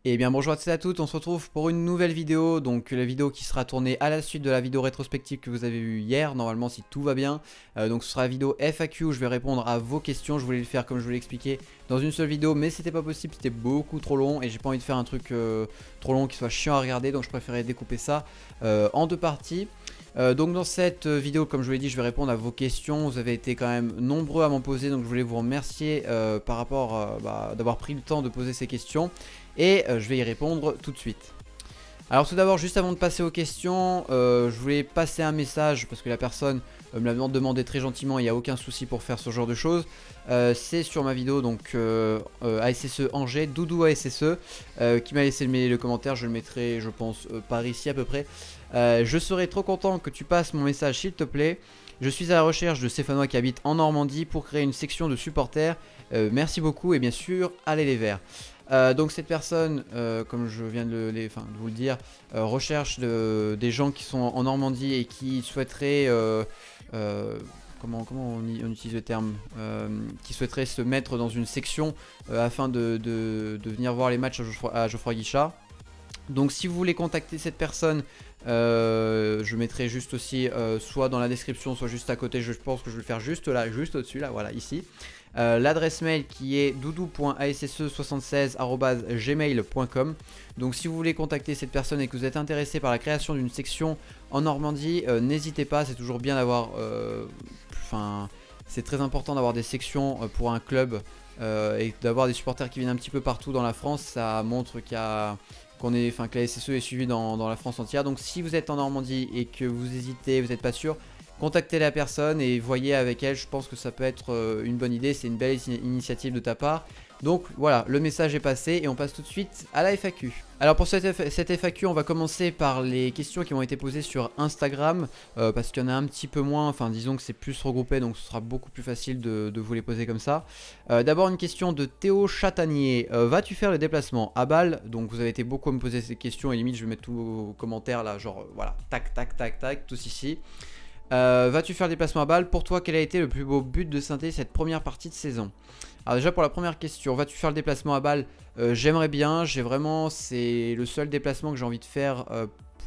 Et bien bonjour à tous et à toutes, on se retrouve pour une nouvelle vidéo, donc la vidéo qui sera tournée à la suite de la vidéo rétrospective que vous avez vue hier, normalement si tout va bien. Donc ce sera la vidéo FAQ où je vais répondre à vos questions, je voulais le faire comme je vous l'ai expliqué dans une seule vidéo, mais c'était pas possible, c'était beaucoup trop long et j'ai pas envie de faire un truc trop long qui soit chiant à regarder, donc je préférais découper ça en deux parties. Donc dans cette vidéo, comme je vous l'ai dit, je vais répondre à vos questions. Vous avez été quand même nombreux à m'en poser, donc je voulais vous remercier par rapport d'avoir pris le temps de poser ces questions. Et je vais y répondre tout de suite. Alors tout d'abord, juste avant de passer aux questions, je voulais passer un message parce que la personne me l'a demandé très gentiment, il n'y a aucun souci pour faire ce genre de choses. C'est sur ma vidéo, donc ASSE Angers, Doudou ASSE, qui m'a laissé le commentaire, je le mettrai je pense par ici à peu près. Je serais trop content que tu passes mon message s'il te plaît. Je suis à la recherche de Stéphanois qui habitent en Normandie pour créer une section de supporters. Merci beaucoup et bien sûr, allez les Verts. Donc cette personne, comme je viens de vous le dire, recherche des gens qui sont en Normandie et qui souhaiteraient, comment on utilise le terme, qui souhaiteraient se mettre dans une section afin de venir voir les matchs à Geoffroy Guichard. Donc si vous voulez contacter cette personne, je mettrai juste aussi soit dans la description, soit juste à côté. Je pense que je vais le faire juste là, juste au-dessus, là, voilà, ici. L'adresse mail qui est doudou.asse76@gmail.com. Donc si vous voulez contacter cette personne et que vous êtes intéressé par la création d'une section en Normandie, n'hésitez pas, c'est toujours bien d'avoir, c'est très important d'avoir des sections pour un club et d'avoir des supporters qui viennent un petit peu partout dans la France. Ça montre que la SSE est suivie dans la France entière. Donc si vous êtes en Normandie et que vous hésitez, vous n'êtes pas sûr, contactez la personne et voyez avec elle, je pense que ça peut être une bonne idée, c'est une belle initiative de ta part. Donc voilà, le message est passé et on passe tout de suite à la FAQ. Alors pour cette FAQ, on va commencer par les questions qui ont été posées sur Instagram, parce qu'il y en a un petit peu moins, enfin disons que c'est plus regroupé, donc ce sera beaucoup plus facile de vous les poser comme ça. D'abord une question de Théo Chatanier, vas-tu faire le déplacement à Bâle? Donc vous avez été beaucoup à me poser ces questions et limite je vais mettre tous vos commentaires là, genre voilà, tac tac tac tac, tous ici. Vas-tu faire le déplacement à Bâle? Pour toi, quel a été le plus beau but de Saint-Étienne cette première partie de saison? Alors déjà pour la première question, vas-tu faire le déplacement à Bâle? J'aimerais bien, c'est le seul déplacement que j'ai envie de faire,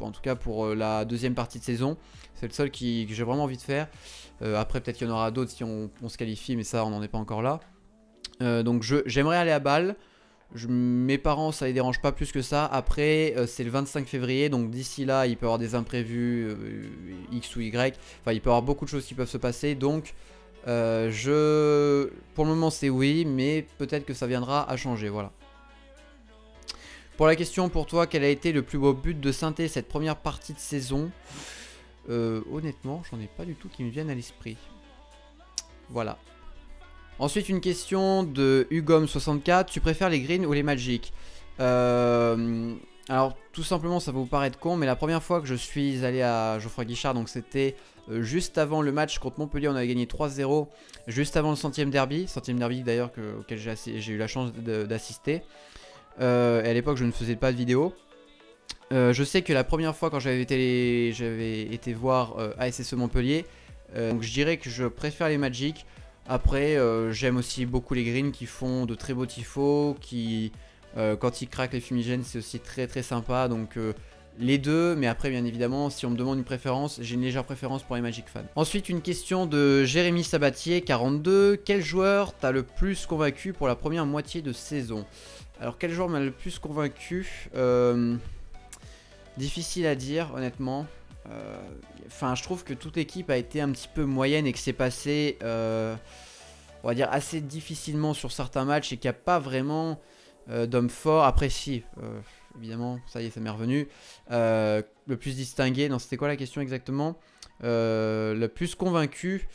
en tout cas pour la deuxième partie de saison. C'est le seul que j'ai vraiment envie de faire. Après peut-être qu'il y en aura d'autres si on se qualifie, mais ça on n'en est pas encore là. Donc j'aimerais aller à Bâle. Mes parents ça les dérange pas plus que ça. Après c'est le 25 février, donc d'ici là il peut y avoir des imprévus X ou Y. Enfin il peut y avoir beaucoup de choses qui peuvent se passer. Donc pour le moment c'est oui, mais peut-être que ça viendra à changer, voilà. Pour la question pour toi, quel a été le plus beau but de Saint-Étienne cette première partie de saison? Honnêtement j'en ai pas du tout qui me viennent à l'esprit. Voilà. Ensuite une question de Hugom64, tu préfères les greens ou les magic? Alors tout simplement ça va vous paraître con, mais la première fois que je suis allé à Geoffroy Guichard, donc c'était juste avant le match contre Montpellier, on avait gagné 3-0, juste avant le centième derby d'ailleurs auquel j'ai eu la chance d'assister. Et à l'époque je ne faisais pas de vidéo. Je sais que la première fois quand j'avais été voir ASSE Montpellier, donc je dirais que je préfère les magic. Après j'aime aussi beaucoup les greens qui font de très beaux tifos, qui quand ils craquent les fumigènes c'est aussi très très sympa. Donc les deux, mais après bien évidemment si on me demande une préférence, j'ai une légère préférence pour les Magic fans. Ensuite une question de Jérémy Sabatier 42, quel joueur t'a le plus convaincu pour la première moitié de saison? Alors quel joueur m'a le plus convaincu? Difficile à dire honnêtement. Enfin je trouve que toute l'équipe a été un petit peu moyenne et que c'est passé on va dire assez difficilement sur certains matchs et qu'il n'y a pas vraiment d'homme fort. Après si évidemment ça y est ça m'est revenu, le plus distingué, non c'était quoi la question exactement? Le plus convaincu,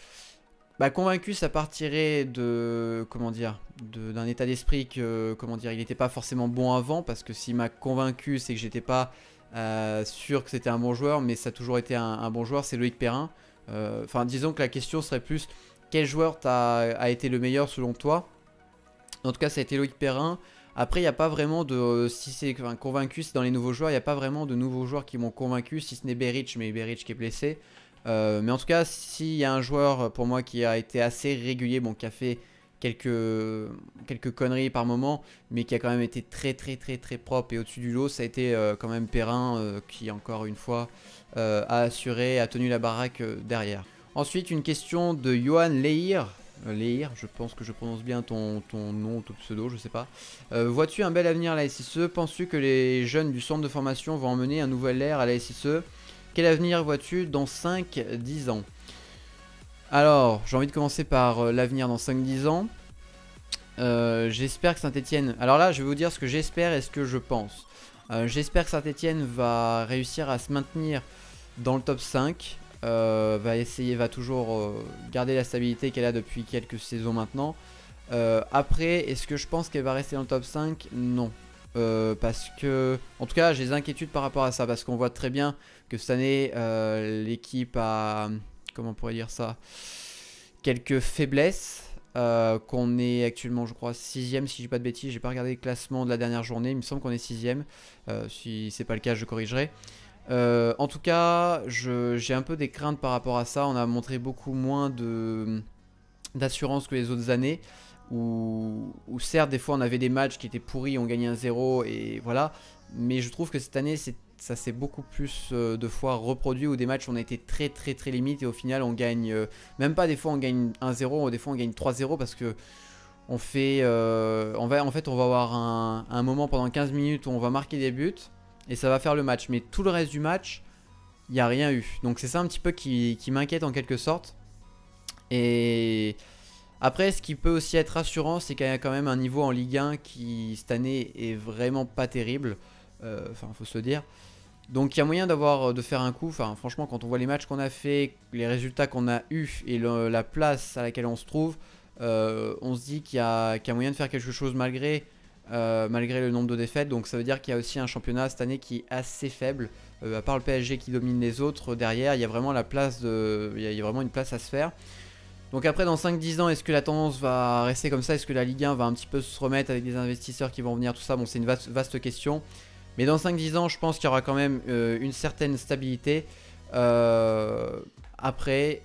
convaincu ça partirait de comment dire, d'un état d'esprit que comment dire, il n'était pas forcément bon avant, parce que s'il m'a convaincu c'est que j'étais pas sûr que c'était un bon joueur, mais ça a toujours été un bon joueur, c'est Loïc Perrin. Enfin disons que la question serait plus quel joueur a été le meilleur selon toi? En tout cas ça a été Loïc Perrin. Après il n'y a pas vraiment de, si c'est convaincu, c'est dans les nouveaux joueurs, il n'y a pas vraiment de nouveaux joueurs qui m'ont convaincu, si ce n'est Beric, mais Beric qui est blessé. Mais en tout cas s'il y a un joueur pour moi qui a été assez régulier, bon qui a fait quelques conneries par moment, mais qui a quand même été très propre et au-dessus du lot. Ça a été quand même Perrin qui encore une fois a assuré, a tenu la baraque derrière. Ensuite une question de Johan Leir. Leir, je pense que je prononce bien ton nom, ton pseudo, je sais pas. Vois-tu un bel avenir à la SSE? Penses-tu que les jeunes du centre de formation vont emmener un nouvel ère à la SSE? Quel avenir vois-tu dans 5-10 ans? Alors, j'ai envie de commencer par l'avenir dans 5-10 ans. J'espère que Saint-Etienne... Alors là, je vais vous dire ce que j'espère et ce que je pense. J'espère que Saint-Etienne va réussir à se maintenir dans le top 5. Va toujours garder la stabilité qu'elle a depuis quelques saisons maintenant. Après, est-ce que je pense qu'elle va rester dans le top 5? Non. Parce que, en tout cas, j'ai des inquiétudes par rapport à ça. Parce qu'on voit très bien que cette année, l'équipe a... Comment on pourrait dire ça? Quelques faiblesses. Qu'on est actuellement, je crois, 6ème si je dis pas de bêtises. J'ai pas regardé le classement de la dernière journée. Il me semble qu'on est 6ème. Si c'est pas le cas, je corrigerai. En tout cas, j'ai un peu des craintes par rapport à ça. On a montré beaucoup moins d'assurance que les autres années. Où certes, des fois, on avait des matchs qui étaient pourris, on gagnait 1-0 et voilà. Mais je trouve que cette année, ça s'est beaucoup plus de fois reproduit où des matchs on a été très limite et au final on gagne même pas, des fois on gagne 1-0, des fois on gagne 3-0 parce que on fait en fait on va avoir un moment pendant 15 minutes où on va marquer des buts et ça va faire le match, mais tout le reste du match il n'y a rien eu, donc c'est ça un petit peu qui m'inquiète en quelque sorte. Et après, ce qui peut aussi être rassurant, c'est qu'il y a quand même un niveau en Ligue 1 qui cette année est vraiment pas terrible, enfin faut se le dire. Donc il y a moyen de faire un coup. Enfin franchement, quand on voit les matchs qu'on a fait, les résultats qu'on a eu et la place à laquelle on se trouve, on se dit qu'il y a moyen de faire quelque chose malgré le nombre de défaites. Donc ça veut dire qu'il y a aussi un championnat cette année qui est assez faible. À part le PSG qui domine les autres, derrière il y a vraiment il y a vraiment une place à se faire. Donc après dans 5-10 ans, est-ce que la tendance va rester comme ça? Est-ce que la Ligue 1 va un petit peu se remettre avec des investisseurs qui vont venir, tout ça? Bon, c'est une vaste question. Mais dans 5-10 ans, je pense qu'il y aura quand même une certaine stabilité. Après,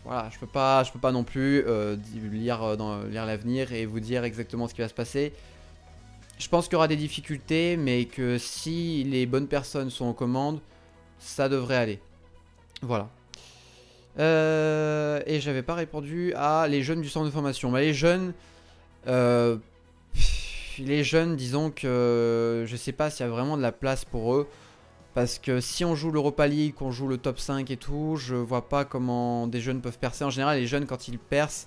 voilà, je peux pas non plus lire l'avenir et vous dire exactement ce qui va se passer. Je pense qu'il y aura des difficultés, mais que si les bonnes personnes sont aux commandes, ça devrait aller. Voilà. Et j'avais pas répondu à les jeunes du centre de formation. Bah, les jeunes, disons que je sais pas s'il y a vraiment de la place pour eux. Parce que si on joue l'Europa League, qu'on joue le top 5 et tout, je vois pas comment des jeunes peuvent percer. En général, les jeunes, quand ils percent,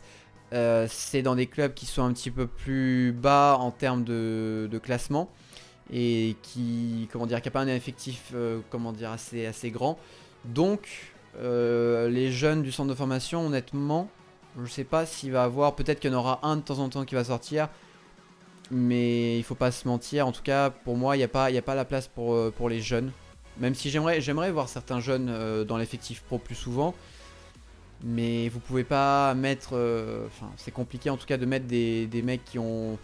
c'est dans des clubs qui sont un petit peu plus bas en termes de classement. Et qui, comment dire, qui n'a pas un effectif assez grand. Donc, les jeunes du centre de formation, honnêtement, je sais pas s'il va avoir, peut-être qu'il y en aura un de temps en temps qui va sortir, mais il faut pas se mentir, en tout cas pour moi il n'y a pas la place pour les jeunes, même si j'aimerais voir certains jeunes dans l'effectif pro plus souvent, mais vous pouvez pas mettre, enfin c'est compliqué en tout cas de mettre des mecs qui ont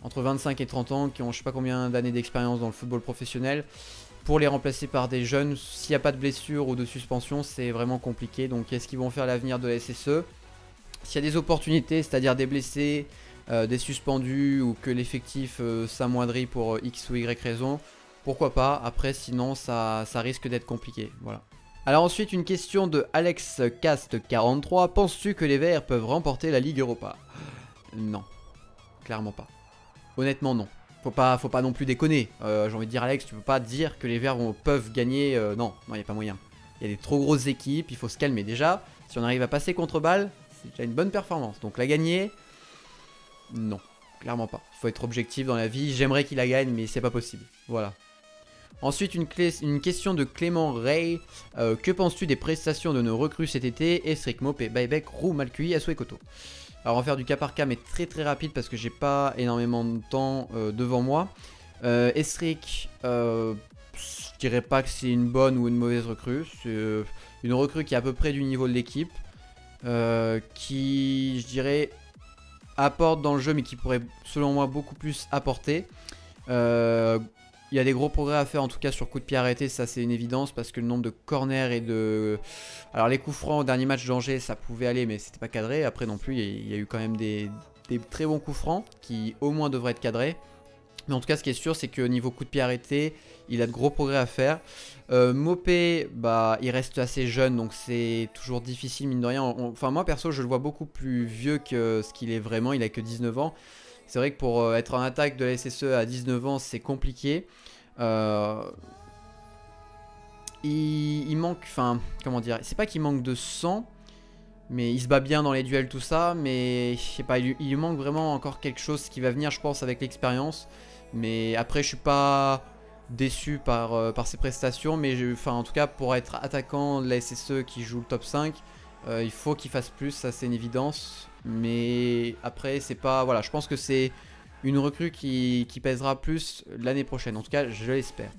entre 25 et 30 ans, qui ont je sais pas combien d'années d'expérience dans le football professionnel, pour les remplacer par des jeunes. S'il n'y a pas de blessure ou de suspension, c'est vraiment compliqué. Donc qu'est-ce qu'ils vont faire l'avenir de la SSE? S'il y a des opportunités, c'est-à-dire des blessés, des suspendus ou que l'effectif s'amoindrit pour X ou Y raison, pourquoi pas? Après sinon ça risque d'être compliqué. Voilà. Alors ensuite une question de AlexCast43. Penses-tu que les Verts peuvent remporter la Ligue Europa? Non, clairement pas. Honnêtement non. Faut pas non plus déconner. J'ai envie de dire Alex, tu peux pas dire que les Verts peuvent gagner. Non, il n'y a pas moyen. Il y a des trop grosses équipes, il faut se calmer. Déjà, si on arrive à passer contre balle, c'est déjà une bonne performance. Donc la gagner, non, clairement pas. Il faut être objectif dans la vie. J'aimerais qu'il la gagne, mais c'est pas possible. Voilà. Ensuite, une question de Clément Ray. Que penses-tu des prestations de nos recrues cet été? Esric, Mopé, Baibek, Roux, Malcuit, Assou et Koto. Alors on va faire du cas par cas mais très rapide parce que j'ai pas énormément de temps devant moi. Esric, je dirais pas que c'est une bonne ou une mauvaise recrue. C'est une recrue qui est à peu près du niveau de l'équipe. Qui, je dirais, apporte dans le jeu mais qui pourrait selon moi beaucoup plus apporter. il y a des gros progrès à faire en tout cas sur coup de pied arrêté, ça c'est une évidence parce que le nombre de corners et de... Alors les coups francs au dernier match d'Angers ça pouvait aller mais c'était pas cadré, après non plus il y a eu quand même des très bons coups francs qui au moins devraient être cadrés. Mais en tout cas ce qui est sûr c'est que niveau coup de pied arrêté, il a de gros progrès à faire. Mopé, bah, il reste assez jeune donc c'est toujours difficile mine de rien. Enfin moi perso je le vois beaucoup plus vieux que ce qu'il est vraiment, il a que 19 ans. C'est vrai que pour être en attaque de la SSE à 19 ans, c'est compliqué. Il manque, enfin, comment dire, c'est pas qu'il manque de sang, mais il se bat bien dans les duels, tout ça. Mais je sais pas, il lui manque vraiment encore quelque chose qui va venir, je pense, avec l'expérience. Mais après, je suis pas déçu par ses prestations. Mais enfin, en tout cas, pour être attaquant de la SSE qui joue le top 5, il faut qu'il fasse plus, ça c'est une évidence. Mais après, c'est pas. Voilà, je pense que c'est une recrue qui pèsera plus l'année prochaine. En tout cas, je l'espère.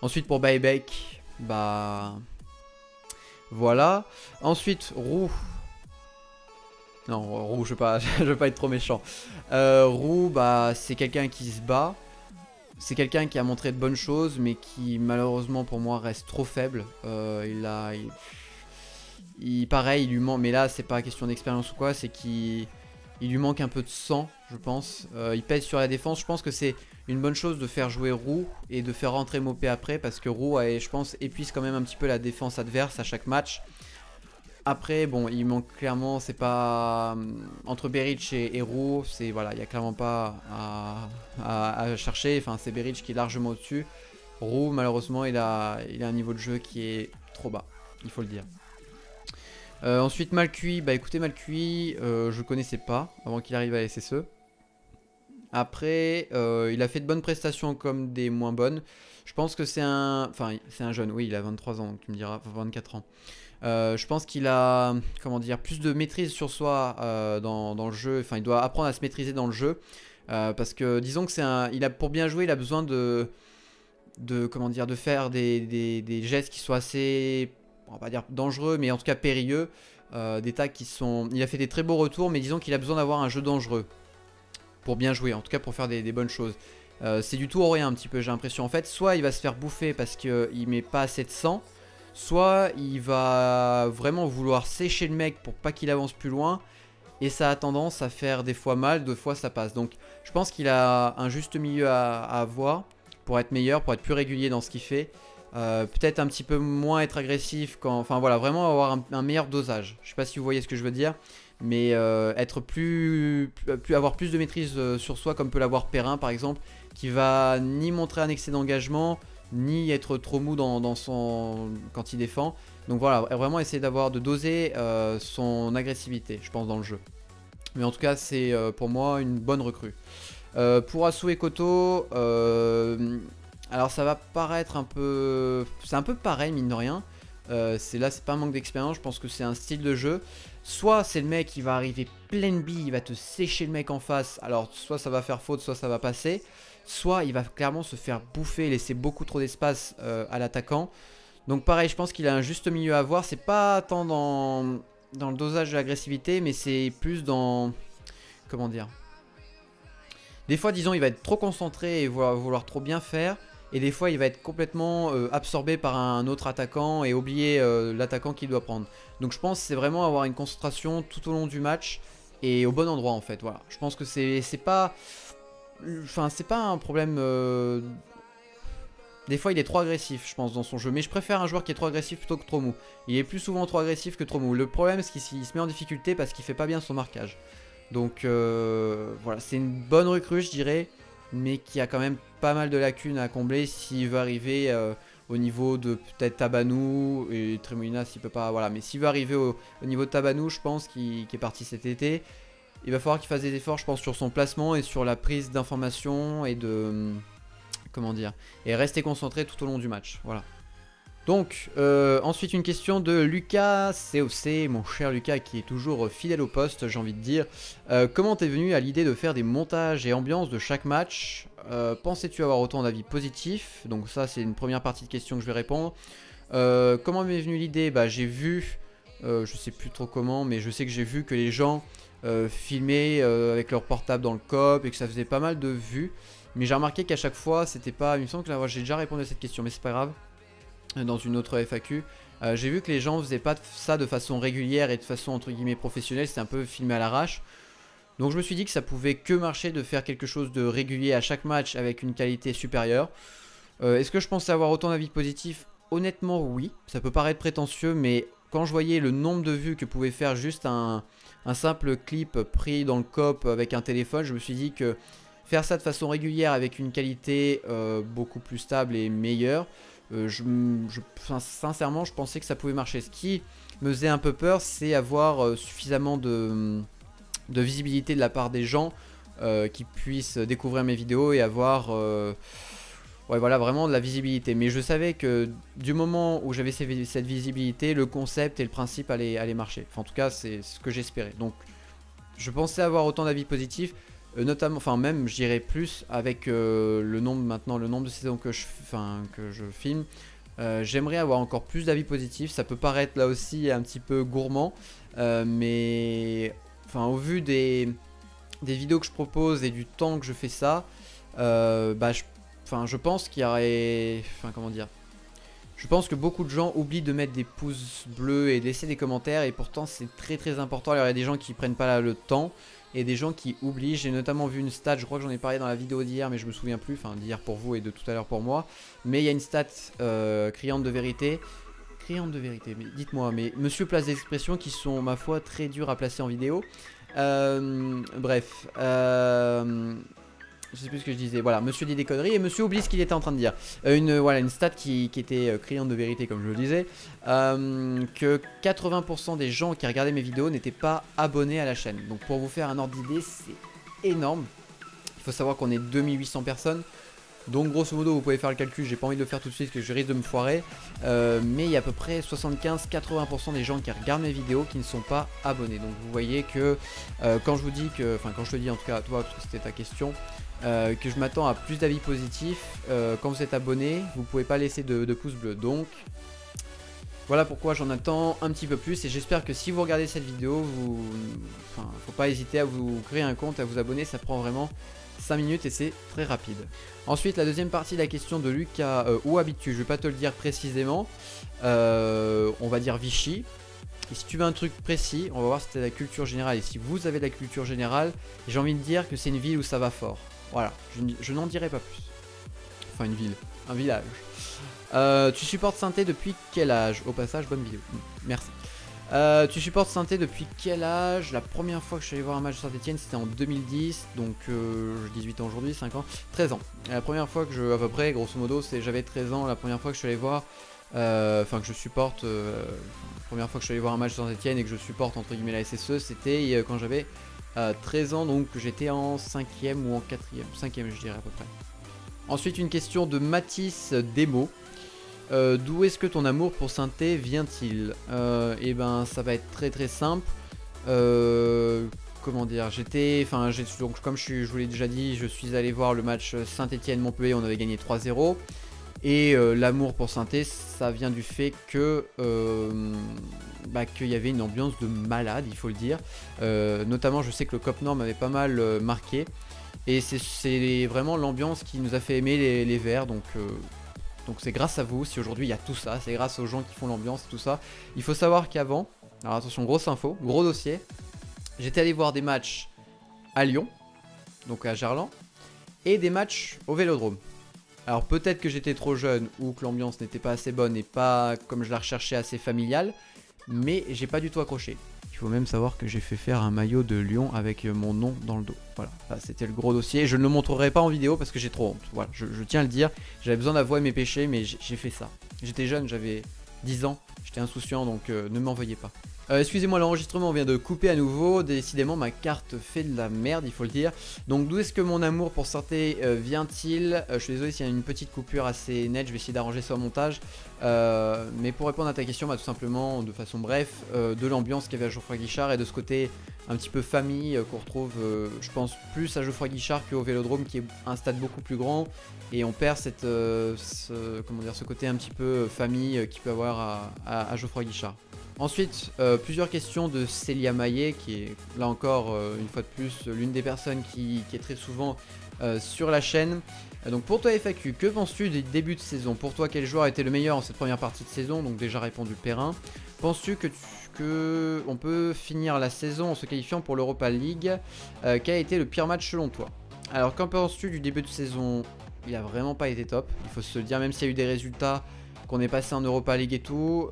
Ensuite, pour Buyback, bah. Voilà. Ensuite, Roux. Non, Roux, je veux pas être trop méchant. Roux, bah, c'est quelqu'un qui se bat. C'est quelqu'un qui a montré de bonnes choses, mais qui malheureusement pour moi reste trop faible. Pareil, il lui manque, mais là c'est pas question d'expérience ou quoi, c'est qu'il lui manque un peu de sang, je pense. Il pèse sur la défense. Je pense que c'est une bonne chose de faire jouer Roux et de faire rentrer Mopé après, parce que Roux, je pense, épuise quand même un petit peu la défense adverse à chaque match. Après, bon, il manque clairement, c'est pas entre Beric et Roux, c'est voilà, il y a clairement pas à chercher. Enfin, c'est Beric qui est largement au-dessus. Roux, malheureusement, il a un niveau de jeu qui est trop bas, il faut le dire. Ensuite Malcuit, bah écoutez Malcuit, je connaissais pas avant qu'il arrive à la SSE. Après, il a fait de bonnes prestations comme des moins bonnes. Je pense que c'est un jeune, oui il a 23 ans, donc tu me diras, 24 ans. Je pense qu'il a, comment dire, plus de maîtrise sur soi dans le jeu. Enfin, il doit apprendre à se maîtriser dans le jeu. Parce que disons que pour bien jouer, il a besoin comment dire, de faire des gestes qui soient assez, on va pas dire dangereux, mais en tout cas périlleux. Des tacs qui sont... Il a fait des très beaux retours, mais disons qu'il a besoin d'avoir un jeu dangereux pour bien jouer, en tout cas pour faire des bonnes choses. C'est du tout ou rien un petit peu, j'ai l'impression. En fait, soit il va se faire bouffer parce qu'il met pas assez de sang, soit il va vraiment vouloir sécher le mec pour pas qu'il avance plus loin. Et ça a tendance à faire des fois mal, des fois ça passe. Donc je pense qu'il a un juste milieu à avoir pour être meilleur, pour être plus régulier dans ce qu'il fait. Peut-être un petit peu moins être agressif quand... Enfin voilà, vraiment avoir un meilleur dosage. Je sais pas si vous voyez ce que je veux dire. Mais être avoir plus de maîtrise sur soi, comme peut l'avoir Perrin par exemple, qui va ni montrer un excès d'engagement, ni être trop mou quand il défend. Donc voilà, vraiment essayer de doser son agressivité, je pense, dans le jeu. Mais en tout cas, c'est pour moi une bonne recrue. Pour Asu et Koto, alors ça va paraître un peu... C'est un peu pareil, mine de rien. C'est pas un manque d'expérience, je pense que c'est un style de jeu. Soit c'est le mec qui va arriver pleine bille, il va te sécher le mec en face, alors soit ça va faire faute, soit ça va passer. Soit il va clairement se faire bouffer, laisser beaucoup trop d'espace à l'attaquant. Donc pareil, je pense qu'il a un juste milieu à avoir. C'est pas tant dans le dosage de l'agressivité, mais c'est plus dans... Comment dire? Des fois, disons, il va être trop concentré et vouloir trop bien faire. Et des fois il va être complètement absorbé par un autre attaquant et oublier l'attaquant qu'il doit prendre. Donc je pense que c'est vraiment avoir une concentration tout au long du match et au bon endroit en fait. Voilà. Je pense que c'est pas... Enfin c'est pas un problème... Des fois il est trop agressif je pense dans son jeu. Mais je préfère un joueur qui est trop agressif plutôt que trop mou. Il est plus souvent trop agressif que trop mou. Le problème c'est qu'il se met en difficulté parce qu'il fait pas bien son marquage. Donc voilà, c'est une bonne recrue je dirais, mais qui a quand même pas mal de lacunes à combler s'il veut arriver au niveau de peut-être Tabanou et Tremolina s'il peut pas, voilà, mais s'il veut arriver au niveau de Tabanou, je pense qui est parti cet été, il va falloir qu'il fasse des efforts je pense sur son placement et sur la prise d'informations et de comment dire, et rester concentré tout au long du match, voilà. Donc, ensuite une question de Lucas COC, mon cher Lucas qui est toujours fidèle au poste, j'ai envie de dire. Comment t'es venu à l'idée de faire des montages et ambiances de chaque match? Pensais-tu avoir autant d'avis positifs? Donc ça c'est une première partie de question que je vais répondre. Comment m'est venue l'idée? Bah j'ai vu, je sais plus trop comment, mais je sais que j'ai vu que les gens filmer avec leur portable dans le COP et que ça faisait pas mal de vues. Mais j'ai remarqué qu'à chaque fois, c'était pas... Il me semble que là, j'ai déjà répondu à cette question, mais c'est pas grave. Dans une autre FAQ. J'ai vu que les gens faisaient pas ça de façon régulière et de façon entre guillemets professionnelle, c'était un peu filmé à l'arrache. Donc je me suis dit que ça pouvait que marcher de faire quelque chose de régulier à chaque match avec une qualité supérieure. Est-ce que je pensais avoir autant d'avis positifs? Honnêtement oui, ça peut paraître prétentieux, mais quand je voyais le nombre de vues que pouvait faire juste un simple clip pris dans le COP avec un téléphone, je me suis dit que faire ça de façon régulière avec une qualité beaucoup plus stable et meilleure, sincèrement je pensais que ça pouvait marcher. Ce qui me faisait un peu peur, c'est avoir suffisamment de visibilité de la part des gens qui puissent découvrir mes vidéos et avoir ouais, voilà, vraiment de la visibilité. Mais je savais que du moment où j'avais cette visibilité, le concept et le principe allaient marcher. Enfin, en tout cas, c'est ce que j'espérais. Donc, je pensais avoir autant d'avis positifs, notamment, enfin même, je dirais plus avec le nombre maintenant, le nombre de saisons que je filme. J'aimerais avoir encore plus d'avis positifs. Ça peut paraître là aussi un petit peu gourmand, mais enfin, au vu des vidéos que je propose et du temps que je fais ça, je pense qu'il y aurait... Enfin, comment dire, je pense que beaucoup de gens oublient de mettre des pouces bleus et de laisser des commentaires. Et pourtant, c'est très très important. Alors, il y a des gens qui prennent pas là le temps et des gens qui oublient. J'ai notamment vu une stat, je crois que j'en ai parlé dans la vidéo d'hier, mais je me souviens plus. Enfin, d'hier pour vous et de tout à l'heure pour moi. Mais il y a une stat criante de vérité. Criante de vérité, mais dites-moi, mais monsieur place des expressions qui sont, ma foi, très dures à placer en vidéo. Bref, je sais plus ce que je disais. Voilà, monsieur dit des conneries et monsieur oublie ce qu'il était en train de dire. Voilà, une stat qui était criante de vérité, comme je le disais, que 80% des gens qui regardaient mes vidéos n'étaient pas abonnés à la chaîne. Donc pour vous faire un ordre d'idée, c'est énorme. Il faut savoir qu'on est 2800 personnes. Donc grosso modo vous pouvez faire le calcul, j'ai pas envie de le faire tout de suite parce que je risque de me foirer, mais il y a à peu près 75-80% des gens qui regardent mes vidéos qui ne sont pas abonnés. Donc vous voyez que quand je vous dis que, enfin quand je te dis en tout cas à toi, parce que c'était ta question, que je m'attends à plus d'avis positifs, quand vous êtes abonné vous pouvez pas laisser de pouce bleu. Donc voilà pourquoi j'en attends un petit peu plus et j'espère que si vous regardez cette vidéo, faut pas hésiter à vous créer un compte, à vous abonner, ça prend vraiment 5 minutes et c'est très rapide. Ensuite la deuxième partie de la question de Lucas, où habites-tu? Je vais pas te le dire précisément, on va dire Vichy. Et si tu veux un truc précis, on va voir si c'est la culture générale. Et si vous avez de la culture générale, j'ai envie de dire que c'est une ville où ça va fort. Voilà, je n'en dirai pas plus. Enfin une ville, un village. Tu supportes Saint-Étienne depuis quel âge? Au passage, bonne vidéo. Merci. Tu supportes Saint-Étienne depuis quel âge? La première fois que je suis allé voir un match de Saint-Étienne, c'était en 2010. Donc j'ai 18 ans aujourd'hui, 5 ans, 13 ans. Et la première fois que à peu près, grosso modo, j'avais 13 ans. La première fois que je suis allé voir, que je supporte, la première fois que je suis allé voir un match de Saint-Étienne et que je supporte entre guillemets la SSE, c'était quand j'avais 13 ans. Donc j'étais en 5ème ou en 4ème, 5ème je dirais à peu près. Ensuite une question de Mathis Demo. D'où est-ce que ton amour pour Saint-Étienne vient-il? Et ben ça va être très très simple. Comment dire, donc comme je vous l'ai déjà dit, je suis allé voir le match Saint-Étienne-Montpellier, on avait gagné 3-0. Et l'amour pour Saint-Étienne, ça vient du fait que qu'il y avait une ambiance de malade, il faut le dire. Notamment je sais que le COP Nord m'avait pas mal marqué. Et c'est vraiment l'ambiance qui nous a fait aimer les Verts, donc c'est grâce à vous si aujourd'hui il y a tout ça, c'est grâce aux gens qui font l'ambiance et tout ça. Il faut savoir qu'avant, alors attention, grosse info, gros dossier, j'étais allé voir des matchs à Lyon, donc à Gerland, et des matchs au Vélodrome. Alors peut-être que j'étais trop jeune ou que l'ambiance n'était pas assez bonne et pas comme je la recherchais assez familiale, mais j'ai pas du tout accroché. Il faut même savoir que j'ai fait faire un maillot de Lyon avec mon nom dans le dos. Voilà, c'était le gros dossier. Je ne le montrerai pas en vidéo parce que j'ai trop honte. Voilà, je tiens à le dire. J'avais besoin d'avouer mes péchés, mais j'ai fait ça. J'étais jeune, j'avais 10 ans. J'étais insouciant, donc ne m'en veuillez pas. Excusez-moi, l'enregistrement vient de couper à nouveau. Décidément, ma carte fait de la merde, il faut le dire. Donc, d'où est-ce que mon amour pour Saint-Étienne vient-il? Je suis désolé s'il y a une petite coupure assez nette. Je vais essayer d'arranger ça au montage. Mais pour répondre à ta question, tout simplement, de façon bref, de l'ambiance qu'il y avait à Geoffroy Guichard et de ce côté un petit peu famille qu'on retrouve, je pense, plus à Geoffroy Guichard qu'au Vélodrome, qui est un stade beaucoup plus grand. Et on perd ce côté un petit peu famille qu'il peut avoir à Geoffroy Guichard. Ensuite, plusieurs questions de Célia Maillet, qui est là encore, une fois de plus, l'une des personnes qui est très souvent sur la chaîne. Donc pour toi FAQ, que penses-tu des débuts de saison? Pour toi, quel joueur a été le meilleur en cette première partie de saison? Donc déjà répondu Perrin. Penses-tu que on peut finir la saison en se qualifiant pour l'Europa League? Quel a été le pire match selon toi? Alors qu'en penses-tu du début de saison? Il a vraiment pas été top, il faut se le dire, même s'il y a eu des résultats, qu'on est passé en Europa League et tout,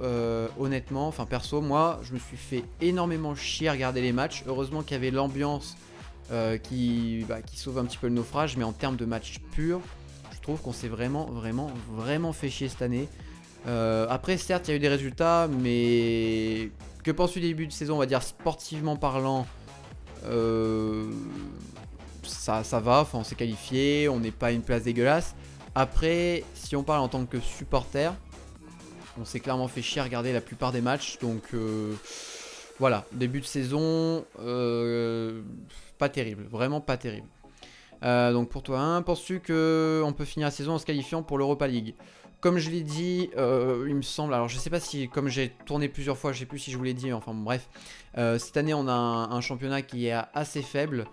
honnêtement, enfin perso, moi je me suis fait énormément chier à regarder les matchs. Heureusement qu'il y avait l'ambiance qui sauve un petit peu le naufrage, mais en termes de match pur, je trouve qu'on s'est vraiment fait chier cette année. Après certes il y a eu des résultats, mais que penses-tu du début de saison, on va dire sportivement parlant? Ça va, enfin on s'est qualifié, on n'est pas à une place dégueulasse. Après, si on parle en tant que supporter, on s'est clairement fait chier à regarder la plupart des matchs. Donc voilà, début de saison, pas terrible, vraiment pas terrible. Donc pour toi, penses-tu qu'on peut finir la saison en se qualifiant pour l'Europa League? Comme je l'ai dit, il me semble, alors je sais pas si, comme j'ai tourné plusieurs fois, je sais plus si je vous l'ai dit, enfin bon, bref. Cette année on a un championnat qui est assez faible.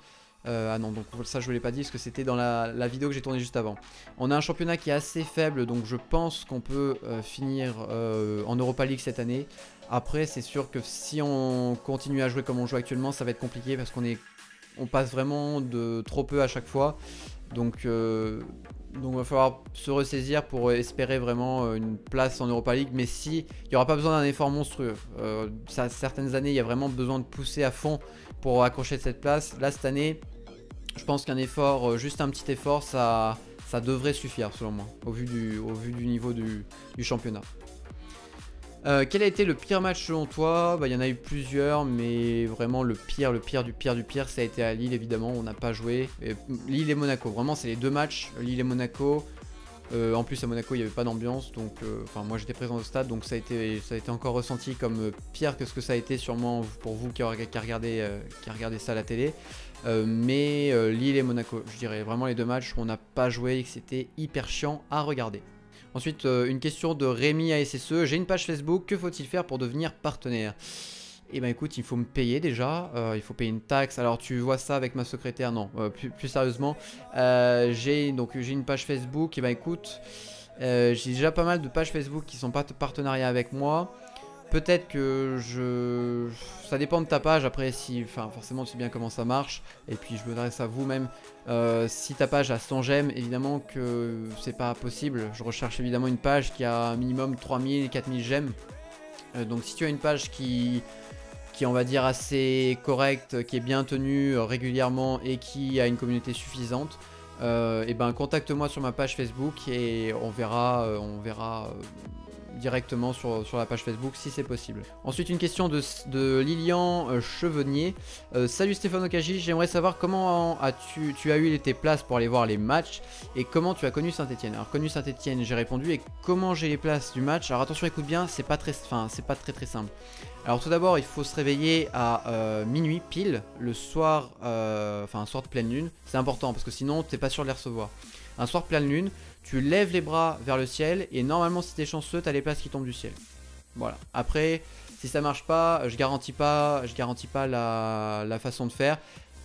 Ah non, donc ça je vous l'ai pas dit parce que c'était dans la vidéo que j'ai tournée juste avant. On a un championnat qui est assez faible, donc je pense qu'on peut finir en Europa League cette année. Après c'est sûr que si on continue à jouer comme on joue actuellement, ça va être compliqué parce on passe vraiment de trop peu à chaque fois. Donc il va falloir se ressaisir pour espérer vraiment une place en Europa League. Mais si, il n'y aura pas besoin d'un effort monstrueux. Certaines années, il y a vraiment besoin de pousser à fond pour accrocher cette place. Là, cette année, je pense qu'un effort, juste un petit effort, ça devrait suffire selon moi, au vu du niveau du championnat. Quel a été le pire match selon toi? Il y en a eu plusieurs, mais vraiment le pire du pire, ça a été à Lille évidemment, on n'a pas joué. Lille et Monaco, vraiment c'est les deux matchs, Lille et Monaco. En plus à Monaco il n'y avait pas d'ambiance, donc moi j'étais présent au stade, donc ça a été encore ressenti comme pire que ce que ça a été sûrement pour vous qui a regardé ça à la télé. Mais Lille et Monaco, je dirais vraiment les deux matchs où on n'a pas joué et que c'était hyper chiant à regarder. Ensuite, une question de Rémi ASSE. J'ai une page Facebook, que faut-il faire pour devenir partenaire? Eh ben écoute, il faut me payer déjà, il faut payer une taxe. Alors tu vois ça avec ma secrétaire? Non, plus sérieusement, j'ai une page Facebook. Et ben écoute, j'ai déjà pas mal de pages Facebook qui sont pas partenariat avec moi. Peut-être que ça dépend de ta page, après forcément tu sais bien comment ça marche. Et puis je me adresse à vous-même. Si ta page a 100 j'aime, évidemment que c'est pas possible. Je recherche évidemment une page qui a un minimum 3000, 4000 j'aime. Donc si tu as une page qui est on va dire assez correcte, qui est bien tenue régulièrement et qui a une communauté suffisante, et ben contacte-moi sur ma page Facebook et on verra directement sur la page Facebook si c'est possible. Ensuite une question de Lilian Chevenier. Salut Stéphane Okagi, j'aimerais savoir comment tu as eu tes places pour aller voir les matchs et comment tu as connu Saint-Etienne. Alors connu Saint-Etienne, j'ai répondu, et comment j'ai les places du match? Alors attention, écoute bien, c'est pas très simple. Alors tout d'abord il faut se réveiller à minuit pile le soir, un soir de pleine lune. C'est important parce que sinon t'es pas sûr de les recevoir. Un soir de pleine lune, tu lèves les bras vers le ciel et normalement si t'es chanceux t'as les places qui tombent du ciel. Voilà. Après si ça marche pas, je garantis pas la façon de faire.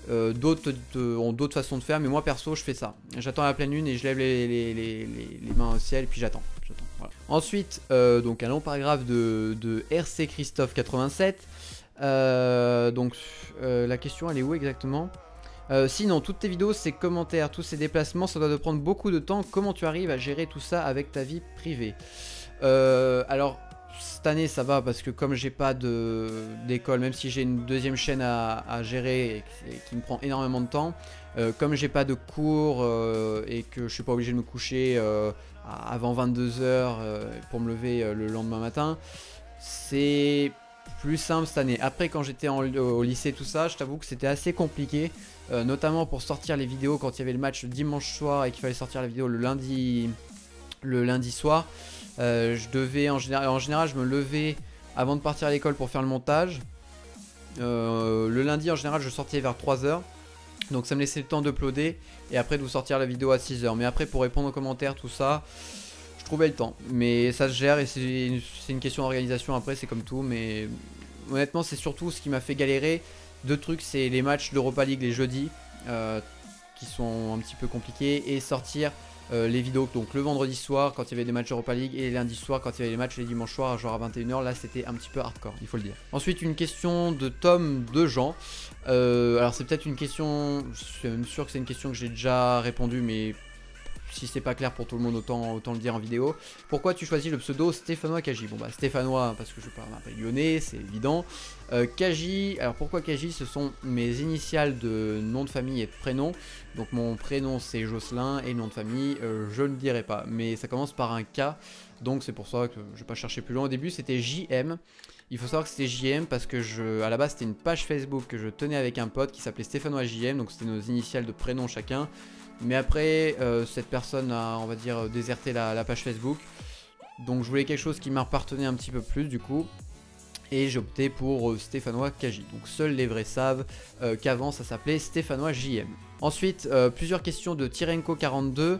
D'autres ont d'autres façons de faire, mais moi perso je fais ça. J'attends la pleine lune et je lève les mains au ciel et puis j'attends. Voilà. Ensuite donc un long paragraphe de RC Christophe 87. La question elle est où exactement? Sinon, toutes tes vidéos, ces commentaires, tous ces déplacements, ça doit te prendre beaucoup de temps. Comment tu arrives à gérer tout ça avec ta vie privée? Alors, cette année, ça va parce que comme j'ai pas d'école, même si j'ai une deuxième chaîne à gérer et qui me prend énormément de temps, comme j'ai pas de cours et que je suis pas obligé de me coucher avant 22 h pour me lever le lendemain matin, c'est plus simple cette année. Après quand j'étais au lycée tout ça, je t'avoue que c'était assez compliqué, notamment pour sortir les vidéos quand il y avait le match le dimanche soir et qu'il fallait sortir la vidéo le lundi soir. Je devais en général je me levais avant de partir à l'école pour faire le montage. Le lundi en général je sortais vers 3 h, donc ça me laissait le temps d'uploader et après de vous sortir la vidéo à 6 h. Mais après pour répondre aux commentaires tout ça, je trouvais le temps, mais ça se gère et c'est une question d'organisation après, c'est comme tout, mais honnêtement c'est surtout ce qui m'a fait galérer. Deux trucs, c'est les matchs d'Europa League les jeudis, qui sont un petit peu compliqués, et sortir les vidéos donc le vendredi soir quand il y avait des matchs Europa League, et les lundis soirs quand il y avait les matchs les dimanches soirs genre à 21 h. Là c'était un petit peu hardcore, il faut le dire. Ensuite une question de Tom de Jean. Alors c'est peut-être une question, je suis même sûr que c'est une question que j'ai déjà répondu, mais si c'est pas clair pour tout le monde, autant le dire en vidéo. Pourquoi tu choisis le pseudo Stéphanois Kaji? Bon bah Stéphanois parce que je m'appelle lyonnais, c'est évident. Kaji, alors pourquoi Kaji? Ce sont mes initiales de nom de famille et de prénom. Donc mon prénom c'est Jocelyn et le nom de famille je ne le dirai pas. Mais ça commence par un K, donc c'est pour ça que je vais pas chercher plus loin. Au début c'était JM. Il faut savoir que c'était JM parce que à la base c'était une page Facebook que je tenais avec un pote qui s'appelait Stéphanois JM. Donc c'était nos initiales de prénom chacun. Mais après, cette personne a, on va dire, déserté la page Facebook. Donc je voulais quelque chose qui m'appartenait un petit peu plus du coup. Et j'ai opté pour Stéphanois Kaji. Donc seuls les vrais savent qu'avant ça s'appelait Stéphanois JM. Ensuite, plusieurs questions de Tirenko42.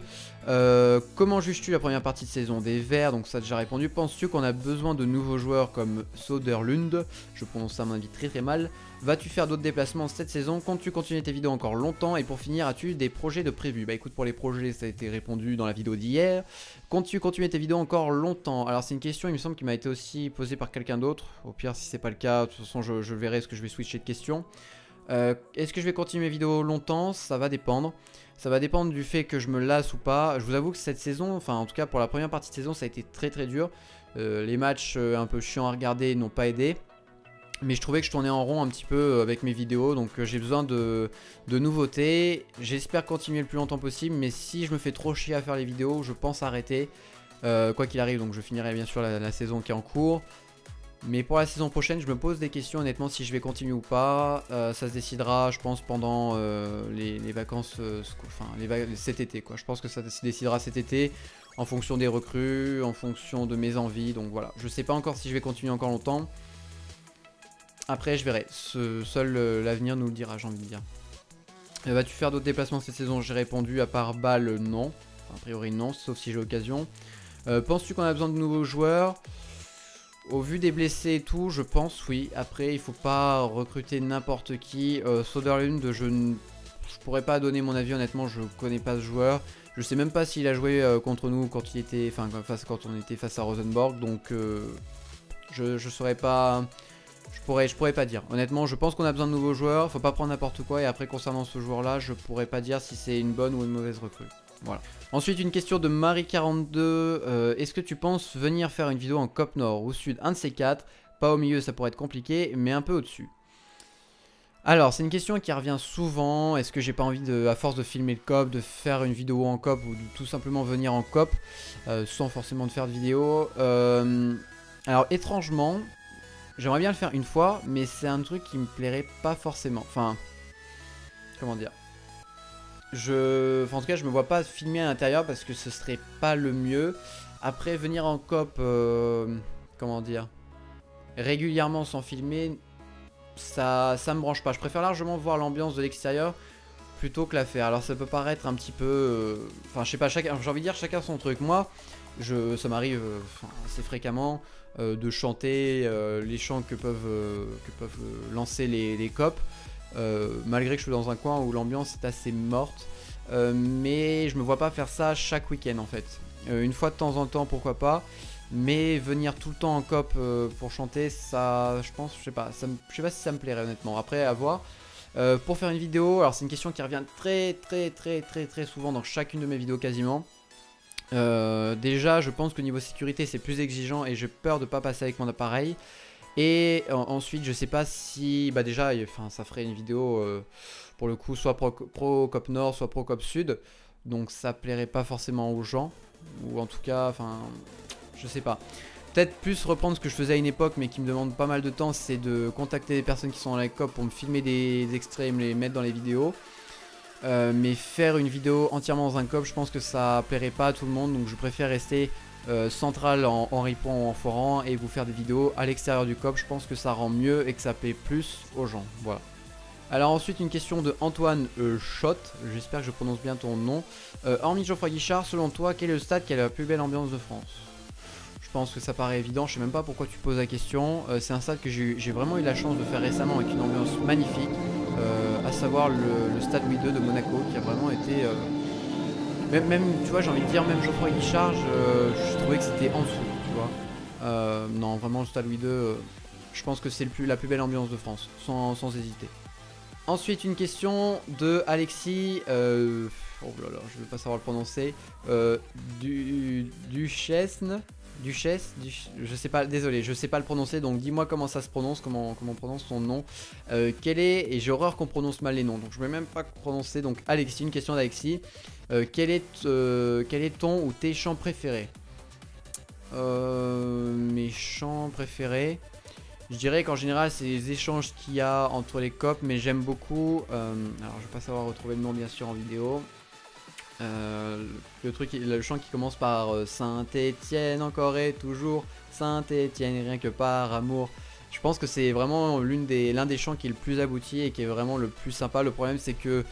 Comment juges-tu la première partie de saison des Verts? Donc ça a déjà répondu. Penses-tu qu'on a besoin de nouveaux joueurs comme Söderlund? Je prononce ça à mon avis très très mal. Vas-tu faire d'autres déplacements cette saison? Comptes-tu continuer tes vidéos encore longtemps? Et pour finir, as-tu des projets de prévus? Bah écoute, pour les projets, ça a été répondu dans la vidéo d'hier. Comptes-tu continuer tes vidéos encore longtemps? Alors c'est une question, il me semble, qui m'a été aussi posée par quelqu'un d'autre. Au pire, si c'est pas le cas, de toute façon, je verrai, est-ce que je vais switcher de question. Est-ce que je vais continuer mes vidéos longtemps? Ça va dépendre. Ça va dépendre du fait que je me lasse ou pas. Je vous avoue que cette saison, enfin en tout cas pour la première partie de saison, ça a été très très dur. Les matchs un peu chiants à regarder n'ont pas aidé. Mais je trouvais que je tournais en rond un petit peu avec mes vidéos. Donc j'ai besoin de nouveautés. J'espère continuer le plus longtemps possible. Mais si je me fais trop chier à faire les vidéos, je pense arrêter. Quoi qu'il arrive, donc je finirai bien sûr la saison qui est en cours. Mais pour la saison prochaine, je me pose des questions honnêtement si je vais continuer ou pas. Ça se décidera, je pense, pendant les vacances, cet été, quoi. Je pense que ça se décidera cet été en fonction des recrues, en fonction de mes envies. Donc voilà, je sais pas encore si je vais continuer encore longtemps. Après, je verrai. Seul l'avenir nous le dira, j'ai envie de dire. Vas-tu faire d'autres déplacements cette saison? J'ai répondu, à part Bâle, non. Enfin, a priori, non, sauf si j'ai l'occasion. Penses-tu qu'on a besoin de nouveaux joueurs? Au vu des blessés et tout, je pense oui. Après, il faut pas recruter n'importe qui. Söderlund, je pourrais pas donner mon avis honnêtement, je connais pas ce joueur. Je sais même pas s'il a joué contre nous quand il était, quand on était face à Rosenborg. Donc je saurais pas. Je pourrais pas dire. Honnêtement, je pense qu'on a besoin de nouveaux joueurs. Faut pas prendre n'importe quoi. Et après, concernant ce joueur-là, je pourrais pas dire si c'est une bonne ou une mauvaise recrue. Voilà. Ensuite, une question de Marie42. Est-ce que tu penses venir faire une vidéo en COP Nord ou Sud? Un de ces quatre. Pas au milieu, ça pourrait être compliqué, mais un peu au-dessus. Alors, c'est une question qui revient souvent. Est-ce que j'ai pas envie, à force de filmer le COP, de faire une vidéo en COP ou de tout simplement venir en COP sans forcément de faire de vidéo? Alors, étrangement, j'aimerais bien le faire une fois, mais c'est un truc qui me plairait pas forcément. Enfin, comment dire? En tout cas, je me vois pas filmer à l'intérieur parce que ce serait pas le mieux. Après, venir en COP, comment dire, régulièrement sans filmer, ça me branche pas. Je préfère largement voir l'ambiance de l'extérieur plutôt que la faire. Alors ça peut paraître un petit peu, enfin je sais pas, j'ai envie de dire chacun son truc. Moi, ça m'arrive assez fréquemment de chanter les chants que peuvent lancer les COP. Malgré que je suis dans un coin où l'ambiance est assez morte, mais je me vois pas faire ça chaque week-end en fait. Une fois de temps en temps, pourquoi pas, mais venir tout le temps en COP pour chanter, ça, je pense, je sais pas si ça me plairait honnêtement. Après, à voir. Pour faire une vidéo, alors c'est une question qui revient très souvent dans chacune de mes vidéos quasiment. Déjà, je pense que niveau sécurité, c'est plus exigeant et j'ai peur de pas passer avec mon appareil. Et ensuite, je sais pas si, bah déjà, ça ferait une vidéo pour le coup soit pro COP Nord, soit pro COP Sud, donc ça plairait pas forcément aux gens, ou en tout cas, je sais pas. Peut-être plus reprendre ce que je faisais à une époque, mais qui me demande pas mal de temps, c'est de contacter des personnes qui sont dans la COP pour me filmer des extraits et me les mettre dans les vidéos. Mais faire une vidéo entièrement dans un COP, je pense que ça plairait pas à tout le monde, donc je préfère rester central en ripon ou en forant et vous faire des vidéos à l'extérieur du COP. Je pense que ça rend mieux et que ça plaît plus aux gens. Voilà. Alors ensuite une question de Antoine Schott, j'espère que je prononce bien ton nom. Hormis Geoffroy Guichard, selon toi, quel est le stade qui a la plus belle ambiance de France? Je pense que ça paraît évident, je sais même pas pourquoi tu poses la question. C'est un stade que j'ai vraiment eu la chance de faire récemment avec une ambiance magnifique, à savoir le stade Louis II de Monaco, qui a vraiment été... Même, tu vois, j'ai envie de dire, même Geoffroy Guichard, je trouvais que c'était en dessous, tu vois. Non, vraiment le stade Louis II, je pense que c'est la plus belle ambiance de France, sans hésiter. Ensuite, une question de Alexis, oh là là, je ne vais pas savoir le prononcer, Duchesse, je sais pas, désolé, je sais pas le prononcer, donc dis-moi comment ça se prononce, comment on prononce ton nom. Et j'ai horreur qu'on prononce mal les noms, donc je ne vais même pas prononcer. Donc Alexis, une question d'Alexis, quel est ton ou tes chants préférés? Mes chants préférés, je dirais qu'en général c'est les échanges qu'il y a entre les copes, mais j'aime beaucoup, alors je vais pas savoir retrouver le nom bien sûr en vidéo. Le chant qui commence par Saint-Étienne encore et toujours, Saint-Étienne rien que par amour. Je pense que c'est vraiment l'un des chants qui est le plus abouti et qui est vraiment le plus sympa. Le problème c'est que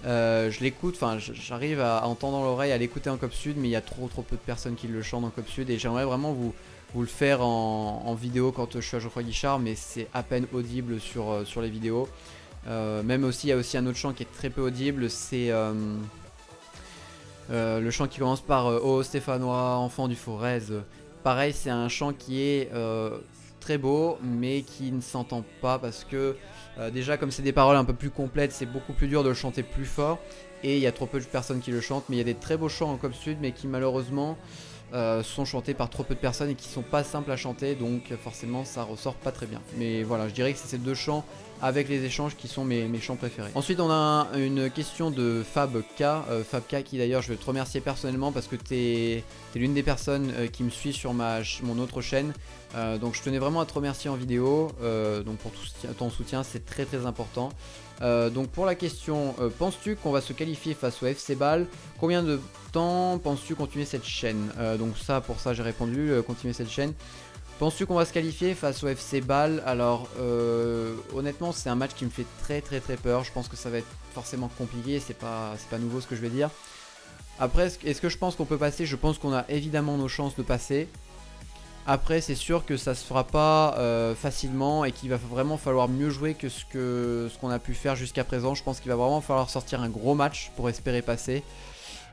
je l'écoute, enfin j'arrive à entendre dans l'oreille, à l'écouter en Cop Sud, mais il y a trop peu de personnes qui le chantent en Cop Sud et j'aimerais vraiment vous le faire en vidéo quand je suis à Geoffroy Guichard, mais c'est à peine audible sur les vidéos. Même aussi, il y a aussi un autre chant qui est très peu audible, c'est le chant qui commence par Oh Stéphanois, enfant du Forez. Pareil, c'est un chant qui est très beau, mais qui ne s'entend pas parce que déjà, comme c'est des paroles un peu plus complètes, c'est beaucoup plus dur de le chanter plus fort. Et il y a trop peu de personnes qui le chantent, mais il y a des très beaux chants en Cop Sud, mais qui malheureusement sont chantés par trop peu de personnes et qui sont pas simples à chanter, donc forcément ça ressort pas très bien. Mais voilà, je dirais que c'est ces deux chants avec les échanges qui sont mes chants préférés. Ensuite on a une question de Fab K, qui d'ailleurs je veux te remercier personnellement parce que t'es l'une des personnes qui me suit sur mon autre chaîne, donc je tenais vraiment à te remercier en vidéo, donc pour ton soutien, c'est très important. Donc pour la question, penses-tu qu'on va se qualifier face au FC Bâle? Combien de temps penses-tu continuer cette chaîne? Donc pour ça j'ai répondu, continuer cette chaîne. Penses-tu qu'on va se qualifier face au FC Bâle? Alors honnêtement c'est un match qui me fait très peur. Je pense que ça va être forcément compliqué, c'est pas nouveau ce que je vais dire. Après, est-ce que je pense qu'on peut passer? Je pense qu'on a évidemment nos chances de passer. Après c'est sûr que ça se fera pas facilement et qu'il va vraiment falloir mieux jouer que ce qu'on a pu faire jusqu'à présent. Je pense qu'il va vraiment falloir sortir un gros match pour espérer passer.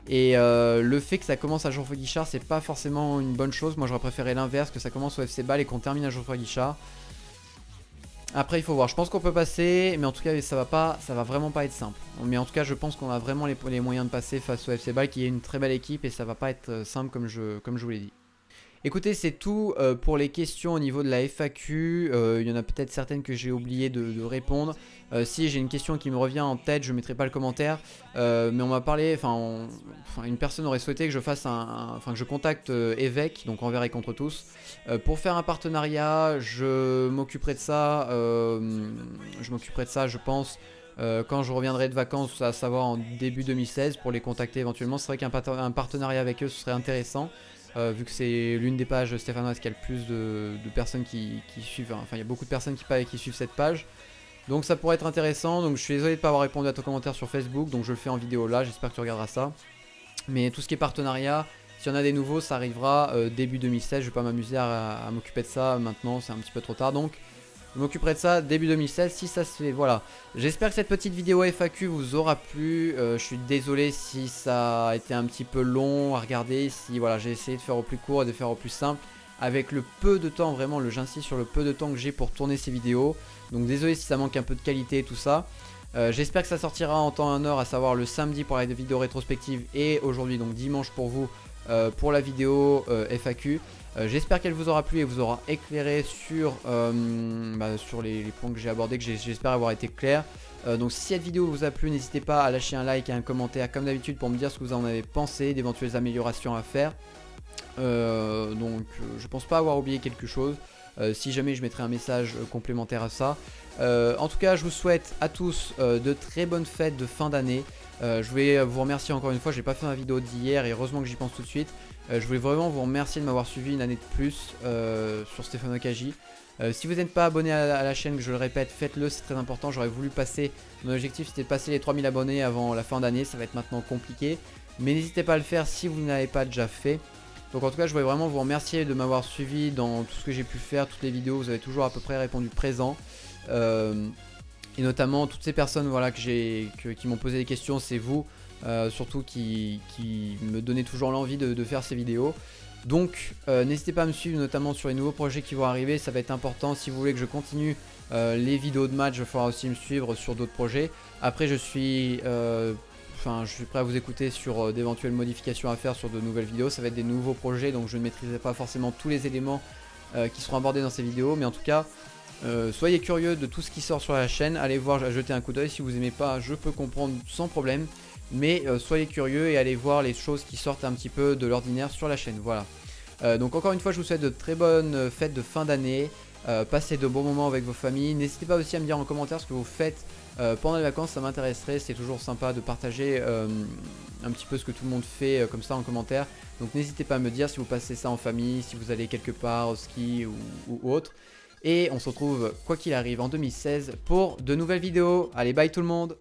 Et le fait que ça commence à Geoffroy Guichard, c'est pas forcément une bonne chose. Moi j'aurais préféré l'inverse, que ça commence au FC Bâle et qu'on termine à Geoffroy Guichard. Après il faut voir, je pense qu'on peut passer, mais en tout cas ça va vraiment pas être simple. Mais en tout cas je pense qu'on a vraiment les moyens de passer face au FC Bâle, qui est une très belle équipe, et ça va pas être simple comme je vous l'ai dit. Écoutez, c'est tout pour les questions au niveau de la FAQ. Il y en a peut-être certaines que j'ai oublié de répondre. Si j'ai une question qui me revient en tête, je ne mettrai pas le commentaire. Mais on m'a parlé, une personne aurait souhaité que je fasse que je contacte Évêque, donc Envers et contre tous, pour faire un partenariat. Je m'occuperai de ça. Je pense. Quand je reviendrai de vacances, à savoir en début 2016, pour les contacter éventuellement. C'est vrai qu'un partenariat avec eux, ce serait intéressant. Vu que c'est l'une des pages stéphanoises qui a le plus de personnes qui suivent, il y a beaucoup de personnes qui suivent cette page, donc ça pourrait être intéressant. Donc je suis désolé de ne pas avoir répondu à ton commentaire sur Facebook, donc je le fais en vidéo là, j'espère que tu regarderas ça. Mais tout ce qui est partenariat, s'il y en a des nouveaux, ça arrivera début 2016, je vais pas m'amuser à m'occuper de ça maintenant, c'est un petit peu trop tard, donc je m'occuperai de ça début 2016 si ça se fait. Voilà, j'espère que cette petite vidéo FAQ vous aura plu. Je suis désolé si ça a été un petit peu long à regarder. Si voilà, j'ai essayé de faire au plus court et de faire au plus simple avec le peu de temps, vraiment j'insiste sur le peu de temps que j'ai pour tourner ces vidéos. Donc désolé si ça manque un peu de qualité et tout ça. J'espère que ça sortira en temps et en heure, à savoir le samedi pour la vidéo rétrospective et aujourd'hui donc dimanche pour vous pour la vidéo FAQ. J'espère qu'elle vous aura plu et vous aura éclairé sur les points que j'ai abordés, que j'espère avoir été clair. Donc si cette vidéo vous a plu, n'hésitez pas à lâcher un like et un commentaire comme d'habitude pour me dire ce que vous en avez pensé, d'éventuelles améliorations à faire. Je pense pas avoir oublié quelque chose. Si jamais, je mettrai un message complémentaire à ça. En tout cas, je vous souhaite à tous de très bonnes fêtes de fin d'année. Je voulais vous remercier encore une fois, j'ai pas fait ma vidéo d'hier et heureusement que j'y pense tout de suite. Je voulais vraiment vous remercier de m'avoir suivi une année de plus sur Stéphane Okagi. Si vous n'êtes pas abonné à la chaîne, je le répète, faites-le, c'est très important. J'aurais voulu passer, mon objectif c'était de passer les 3000 abonnés avant la fin d'année, ça va être maintenant compliqué. Mais n'hésitez pas à le faire si vous ne l'avez pas déjà fait. Donc en tout cas, je voulais vraiment vous remercier de m'avoir suivi dans tout ce que j'ai pu faire, toutes les vidéos, vous avez toujours à peu près répondu présent. Et notamment toutes ces personnes voilà, qui m'ont posé des questions, c'est vous, surtout qui me donnez toujours l'envie de faire ces vidéos. Donc n'hésitez pas à me suivre notamment sur les nouveaux projets qui vont arriver, ça va être important. Si vous voulez que je continue les vidéos de match, il faudra aussi me suivre sur d'autres projets. Après je suis prêt à vous écouter sur d'éventuelles modifications à faire sur de nouvelles vidéos. Ça va être des nouveaux projets, donc je ne maîtriserai pas forcément tous les éléments qui seront abordés dans ces vidéos. Mais en tout cas, soyez curieux de tout ce qui sort sur la chaîne. Allez voir, jeter un coup d'œil. Si vous n'aimez pas, je peux comprendre sans problème. Mais soyez curieux et allez voir les choses qui sortent un petit peu de l'ordinaire sur la chaîne. Voilà. Donc encore une fois, je vous souhaite de très bonnes fêtes de fin d'année. Passez de bons moments avec vos familles. N'hésitez pas aussi à me dire en commentaire ce que vous faites pendant les vacances, ça m'intéresserait. C'est toujours sympa de partager un petit peu ce que tout le monde fait comme ça en commentaire. Donc n'hésitez pas à me dire si vous passez ça en famille, si vous allez quelque part au ski ou autre. Et on se retrouve quoi qu'il arrive en 2016 pour de nouvelles vidéos. Allez, bye tout le monde!